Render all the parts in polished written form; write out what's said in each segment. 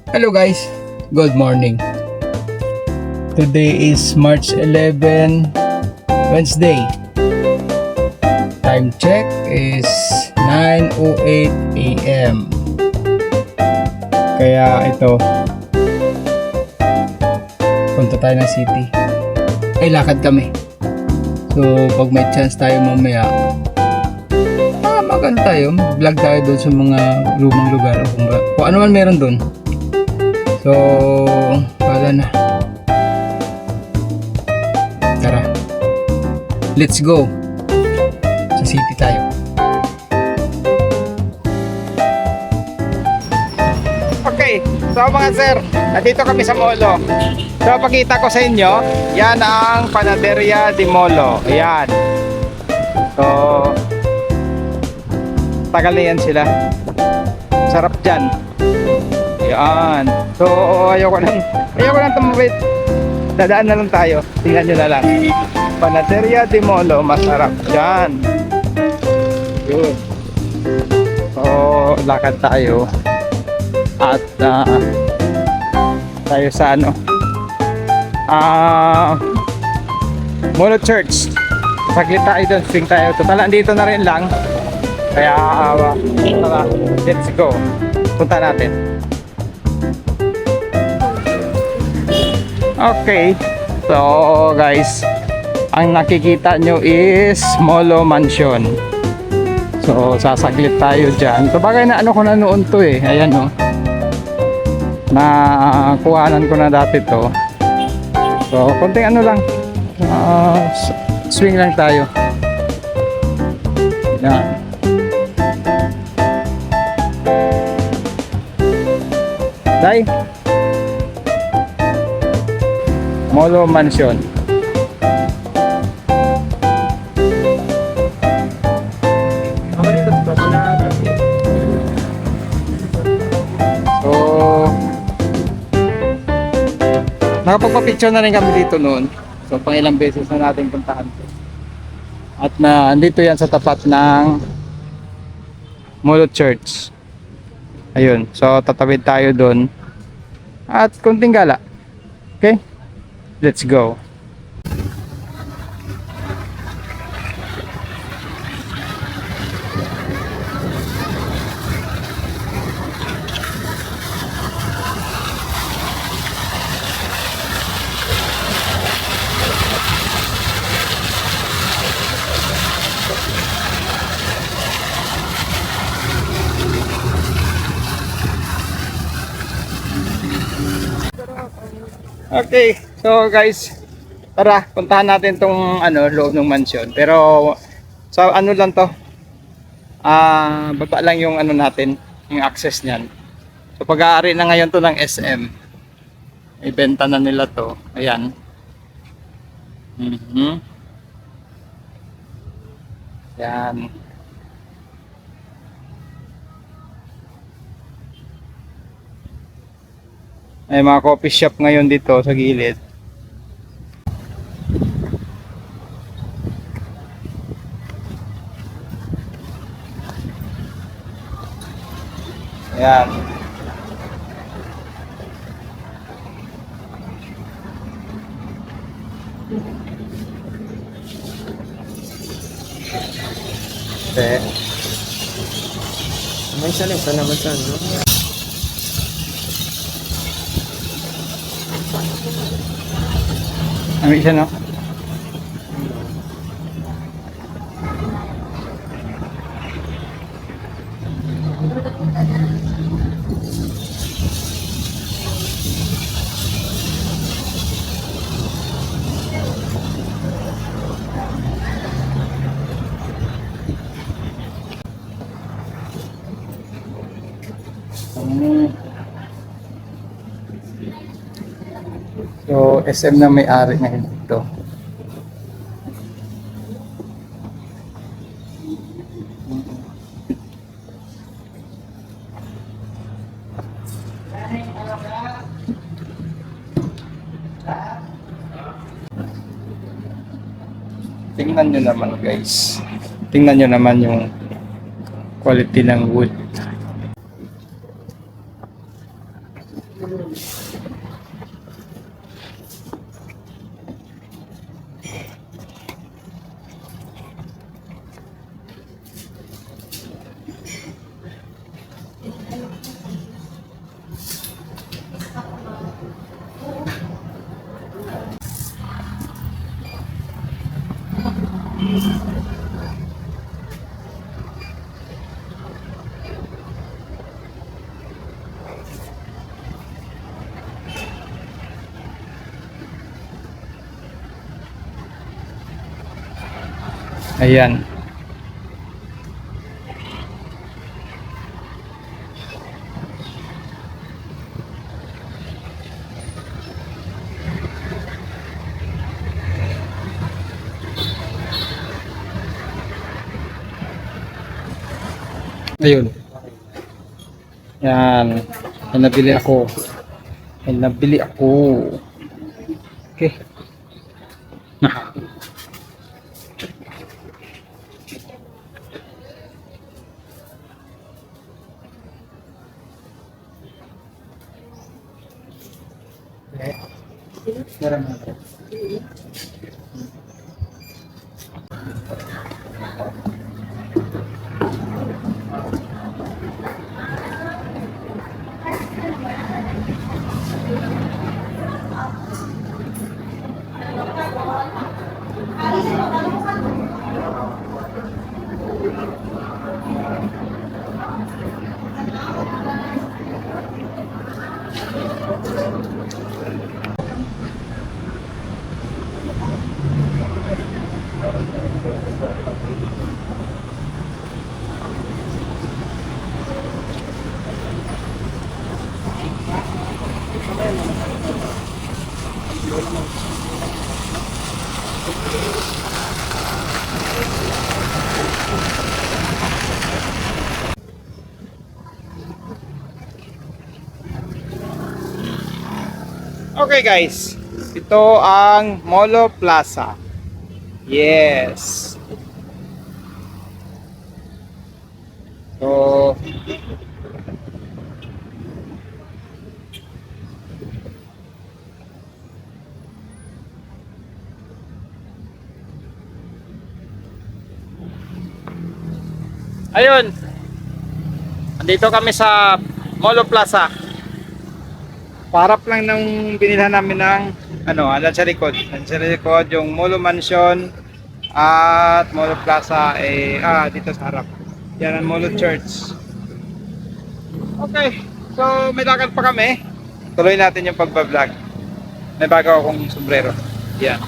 Hello guys, good morning. Today is March 11, Wednesday. Time check is 9:08 AM. Kaya ito, punta tayo ng city. Ay, lakad kami. So, pag may chance tayo mamaya, magano tayo, vlog tayo doon sa mga lumang lugar kung ano man meron doon. So, wala na. Tara. Let's go. Sa city tayo. Okay. So mga sir, nandito kami sa Molo. So pakita ko sa inyo, yan ang Panaderia de Molo. Ayan. So, tagal na yan sila. Sarap dyan. Ayan. So, ayoko lang tumawid. Dadaan na lang tayo. Tingnan nyo na lang. Panaderia de Molo. Masarap dyan. Yun. So, lakad tayo. At, tayo sa ano. Molo Church. Saglit tayo doon. Swing tayo. Total, andito na rin lang. Kaya, let's go. Punta natin. Okay. So, guys, ang nakikita nyo is Molo Mansion. So, sasaglit tayo dyan. So, bagay na ano ko na noon to eh. Ayan o. Nakuhanan ko na dati to. So, konting ano lang. Swing lang tayo. Yan. Day. Molo Mansion. So, nakapagpa-picture na rin kami dito noon. So, pang ilang beses na natin puntahan to. At andito yan sa tapat ng Molo Church. Ayun. So, tatawid tayo doon. At kunting gala. Okay? Let's go. Okay, so guys, tara, puntahan natin tong loob ng mansion. Pero sa ano lang to, baba lang yung natin, yung access niyan. So pag-aari na ngayon to ng SM. Ibenta na nila to. Ayan. Yan. May mga coffee shop ngayon dito sa gilid. Ayan. Okay. May isa naman sa ano? Ano isa no? So, SM na may-ari ngayon dito. Tingnan nyo naman guys. Tingnan nyo naman yung quality ng wood. Ayan. Ayun. Yan. May nabili ako. May nabili ako. Okay. Okay guys, ito ang Molo Plaza. Yes. So, ayun. Andito kami sa Molo Plaza. Parap lang ng binilhan namin ng ano, andyan sa likod. Andyan sa likod yung Molo Mansion at Molo Plaza dito sa harap. Yan ang Molo Church. Okay. So may lakad pa kami. Tuloy natin yung pagbablog. May bago akong sombrero. Yan.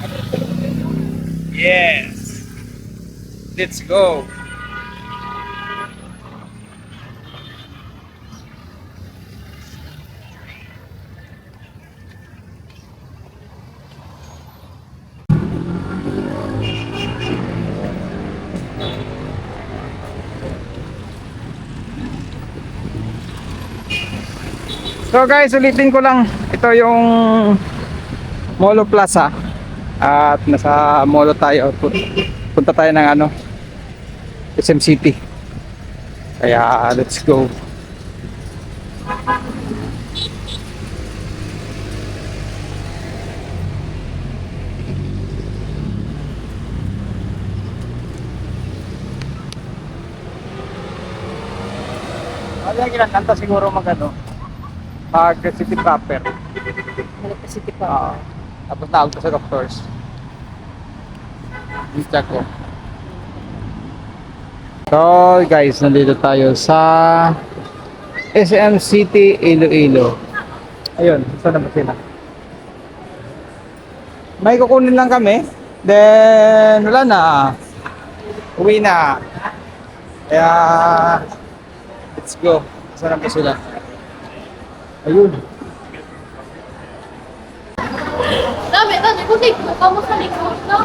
Yes. Let's go. So guys, ulitin ko lang. Ito yung Molo Plaza. At nasa Molo tayo. Punta tayo ng ano, SM City. Kaya let's go. Ano yung kinakanta siguro magano? Pag city proper. City pa. Tapos tawag ko sa doctors. I-check ko. So guys, nandito tayo sa SM City, Iloilo. Ayun, saan na ba sila? May kukunin lang kami. Then, wala na. Uwi na. Kaya, let's go. Saan na ba sila? Ayun. Dami, kunig mo. Kamu sa likod, no?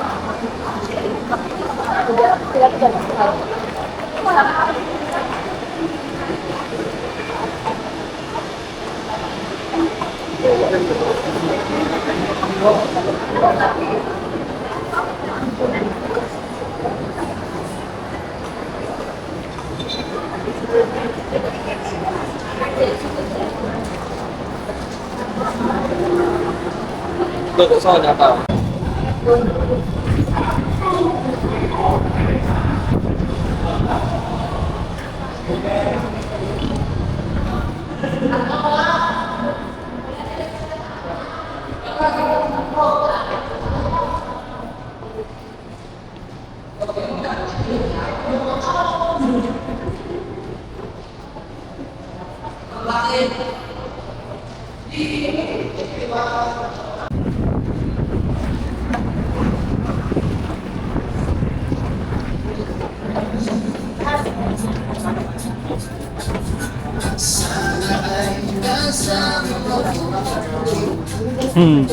Hmm.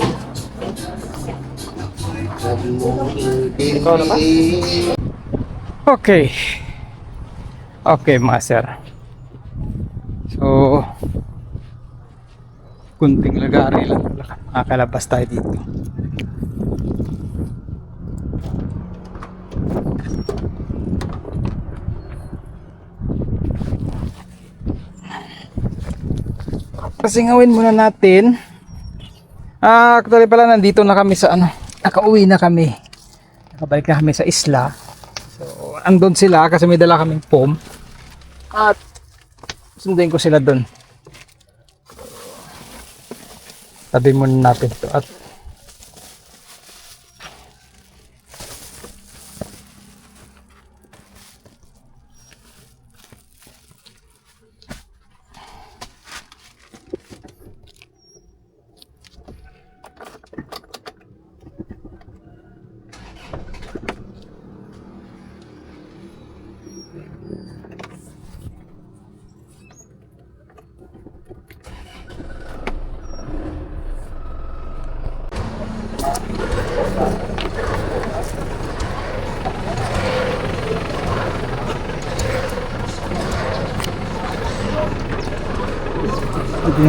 Ikaw na ba? Okay. Okay, mga sir. So, kunting lagari lang. Makakalabas tayo dito. Pasingawin muna natin. Actually pala nandito na kami sa ano. Nakauwi na kami. Nakabalik na kami sa isla. So, andun sila kasi may dala kaming foam. At sundin ko sila dun. Tabi muna natin to at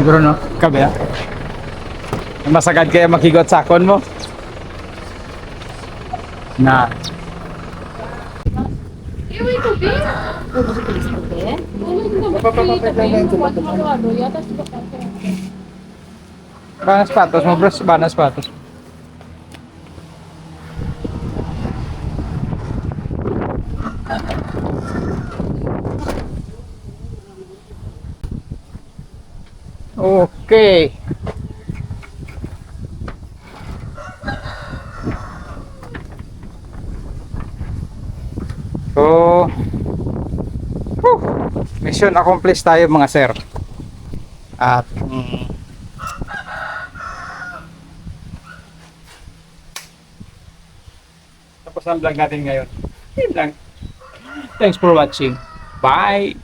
siguro no, kabe ha? Masagad kaya makigot sakon mo na Iwi ko, B. banas patos mo bros, banas patos. Okay. So, mission accomplished tayo mga sir. At tapos ang vlog natin ngayon. Yun lang. Thanks for watching. Bye!